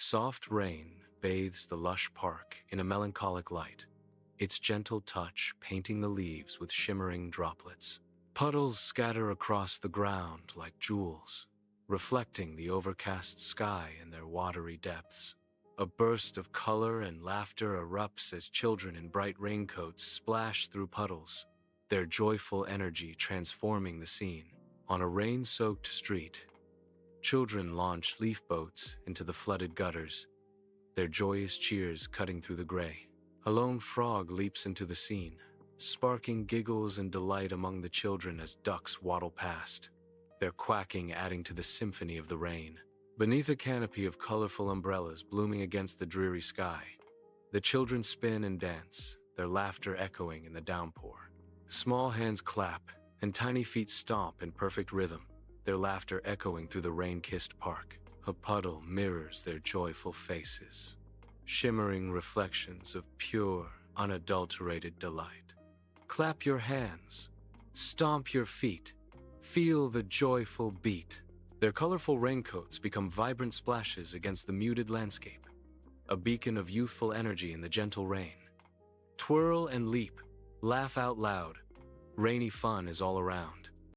Soft rain bathes the lush park in a melancholic light, its gentle touch painting the leaves with shimmering droplets. Puddles scatter across the ground like jewels, reflecting the overcast sky in their watery depths. A burst of color and laughter erupts as children in bright raincoats splash through puddles, their joyful energy transforming the scene. On a rain-soaked street, children launch leaf boats into the flooded gutters, their joyous cheers cutting through the gray. A lone frog leaps into the scene, sparking giggles and delight among the children as ducks waddle past, their quacking adding to the symphony of the rain. Beneath a canopy of colorful umbrellas blooming against the dreary sky, the children spin and dance, their laughter echoing in the downpour. Small hands clap, and tiny feet stomp in perfect rhythm, their laughter echoing through the rain-kissed park. A puddle mirrors their joyful faces, shimmering reflections of pure, unadulterated delight. Clap your hands, stomp your feet, feel the joyful beat. Their colorful raincoats become vibrant splashes against the muted landscape, a beacon of youthful energy in the gentle rain. Twirl and leap, laugh out loud. Rainy fun is all around.